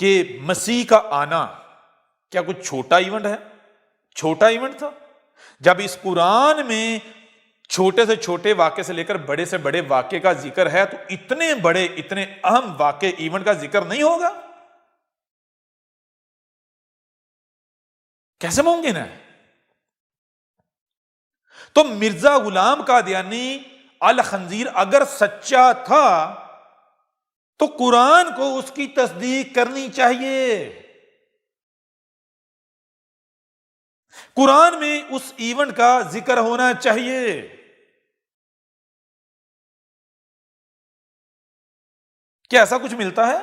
کہ مسیح کا آنا کیا کچھ چھوٹا ایونٹ ہے؟ چھوٹا ایونٹ تھا؟ جب اس قرآن میں چھوٹے سے چھوٹے واقعے سے لے کر بڑے سے بڑے واقعے کا ذکر ہے تو اتنے بڑے اتنے اہم واقعے ایونٹ کا ذکر نہیں ہوگا؟ کیسے ممکن ہے؟ تو مرزا غلام قادیانی الخنزیر اگر سچا تھا تو قرآن کو اس کی تصدیق کرنی چاہیے، قرآن میں اس ایونٹ کا ذکر ہونا چاہیے۔ کیا ایسا کچھ ملتا ہے؟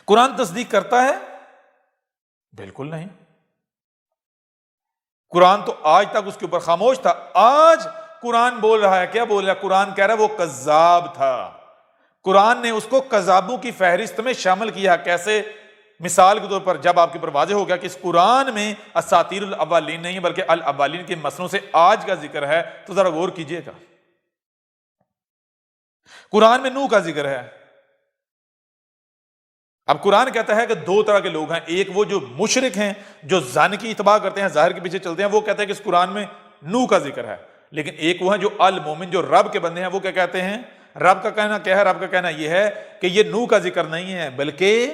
قرآن تصدیق کرتا ہے؟ بالکل نہیں۔ قرآن تو آج تک اس کے اوپر خاموش تھا، آج قرآن بول رہا ہے۔ کیا بول رہا ہے؟ قرآن کہہ رہا ہے وہ کذاب تھا۔ قرآن نے اس کو کذابوں کی فہرست میں شامل کیا۔ کیسے؟ مثال کے طور پر جب آپ کے اوپر واضح ہو گیا کہ اس قرآن میں اساطیر الاولین نہیں بلکہ الاولین کے مسئلوں سے آج کا ذکر ہے تو ذرا غور کیجئے گا۔ قرآن میں نوح کا ذکر ہے۔ اب قرآن کہتا ہے کہ دو طرح کے لوگ ہیں، ایک وہ جو مشرک ہیں، جو ظن کی اتباع کرتے ہیں، ظاہر کے پیچھے چلتے ہیں، وہ کہتے ہیں کہ اس قرآن میں نوح کا ذکر ہے، لیکن ایک وہ ہیں جو المومن، جو رب کے بندے ہیں، وہ کیا کہتے ہیں؟ رب کا کہنا کیا ہے؟ رب کا کہنا یہ ہے کہ یہ نوح کا ذکر نہیں ہے، بلکہ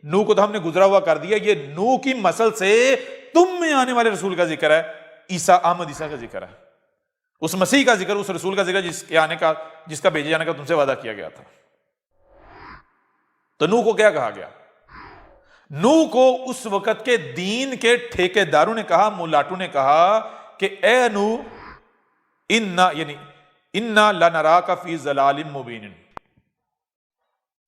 نوح کو تو ہم نے گزرا ہوا کر دیا، یہ نوح کی نسل سے تم میں آنے والے رسول کا ذکر ہے، عیسیٰ، احمد عیسیٰ کا ذکر ہے، اس مسیح کا ذکر، اس رسول کا ذکر جس کے آنے کا، جس کا بھیجے جانے کا تم سے وعدہ کیا گیا تھا۔ تو نوح کو کیا کہا گیا؟ نوح کو اس وقت کے دین کے ٹھیکیداروں نے کہا، ملاٹوں نے کہا کہ اے نوح انا لنراک فی ضلال مبین،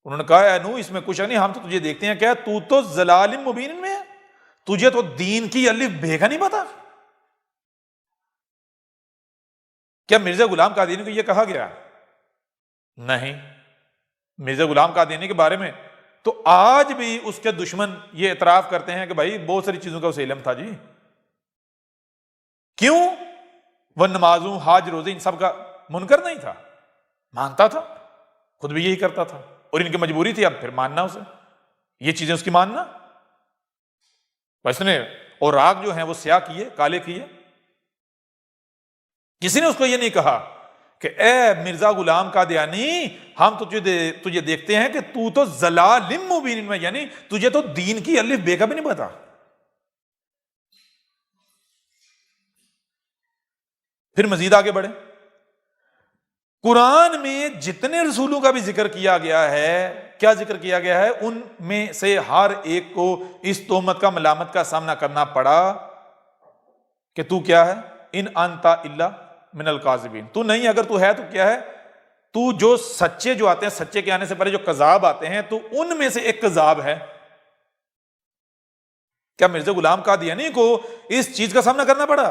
انہوں نے کہا اے نوح اس میں کچھ نہیں، ہم تو تجھے دیکھتے ہیں کیا تو ضلال مبین میں ہے، تجھے تو دین کی الف بے کا نہیں پتا۔ کیا مرزا غلام قادیانی کو یہ کہا گیا؟ نہیں۔ مرزا غلام قادیانی کے بارے میں تو آج بھی اس کے دشمن یہ اعتراف کرتے ہیں کہ بھائی بہت ساری چیزوں کا اسے علم تھا جی۔ کیوں؟ وہ نمازوں، حج، روزے ان سب کا منکر نہیں تھا، مانتا تھا، خود بھی یہی کرتا تھا، اور ان کی مجبوری تھی اب پھر ماننا اسے، یہ چیزیں اس کی ماننا۔ بس نے اوراق جو ہیں وہ سیاہ کیے، کالے کیے، کسی نے اس کو یہ نہیں کہا کہ اے مرزا غلام قادیانی ہم تجھے دیکھتے ہیں کہ تو ضلال مبین میں، یعنی تجھے تو دین کی الف بے کا بھی نہیں پتا۔ پھر مزید آگے بڑھے، قرآن میں جتنے رسولوں کا بھی ذکر کیا گیا ہے، کیا ذکر کیا گیا ہے؟ ان میں سے ہر ایک کو اس تہمت کا، ملامت کا سامنا کرنا پڑا کہ تو کیا ہے؟ ان انت الا من الکاذبین، تو نہیں، اگر تو ہے تو کیا ہے؟ تو جو سچے جو آتے ہیں، سچے کے آنے سے پہلے جو کذاب آتے ہیں، تو ان میں سے ایک کذاب ہے۔ کیا مرزا غلام قادیانی کو اس چیز کا سامنا کرنا پڑا؟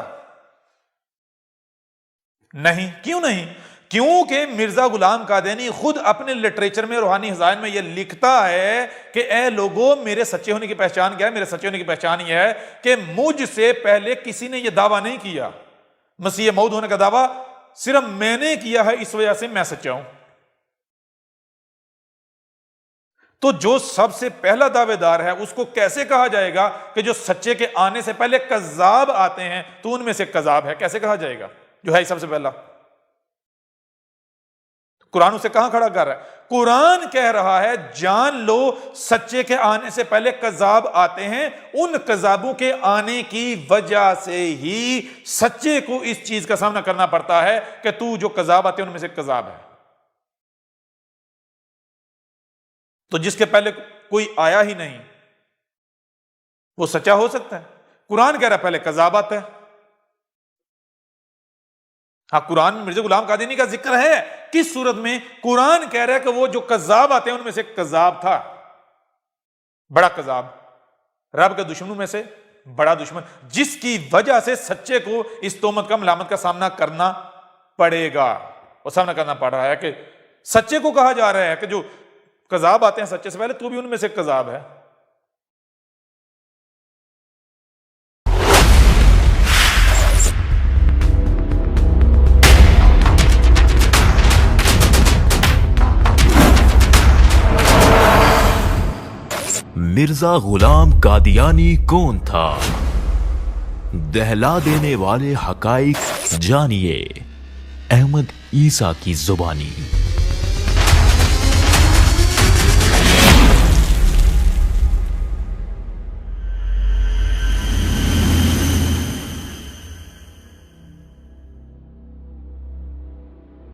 نہیں۔ کیوں نہیں؟ کیونکہ مرزا غلام قادیانی خود اپنے لٹریچر میں، روحانی خزائن میں یہ لکھتا ہے کہ اے لوگوں، میرے سچے ہونے کی پہچان کیا ہے؟ میرے سچے ہونے کی پہچان یہ ہے کہ مجھ سے پہلے کسی نے یہ دعویٰ نہیں کیا، مسیح موعود ہونے کا دعویٰ صرف میں نے کیا ہے، اس وجہ سے میں سچا ہوں۔ تو جو سب سے پہلا دعوے دار ہے اس کو کیسے کہا جائے گا کہ جو سچے کے آنے سے پہلے کذاب آتے ہیں تو ان میں سے کذاب ہے؟ کیسے کہا جائے گا جو ہے سب سے پہلا؟ قرآن اسے کہاں کھڑا کر رہا ہے؟ قرآن کہہ رہا ہے جان لو سچے کے آنے سے پہلے کذاب آتے ہیں، ان کذابوں کے آنے کی وجہ سے ہی سچے کو اس چیز کا سامنا کرنا پڑتا ہے کہ تو جو کذاب آتے ہیں ان میں سے کذاب ہے۔ تو جس کے پہلے کوئی آیا ہی نہیں وہ سچا ہو سکتا ہے؟ قرآن کہہ رہا ہے پہلے کذاب آتا ہے۔ ہاں، قرآن میں مرزا غلام قادیانی کا ذکر ہے، کس صورت میں؟ قرآن کہہ رہا ہے کہ وہ جو کذاب آتے ہیں ان میں سے کذاب تھا، بڑا کذاب، رب کے دشمنوں میں سے بڑا دشمن، جس کی وجہ سے سچے کو اس تہمت کا، ملامت کا سامنا کرنا پڑے گا۔ اور سامنا کرنا پڑ رہا ہے کہ سچے کو کہا جا رہا ہے کہ جو کذاب آتے ہیں سچے سے پہلے تو بھی ان میں سے کذاب ہے۔ مرزا غلام قادیانی کون تھا؟ دہلا دینے والے حقائق جانیے احمد عیسیٰ کی زبانی۔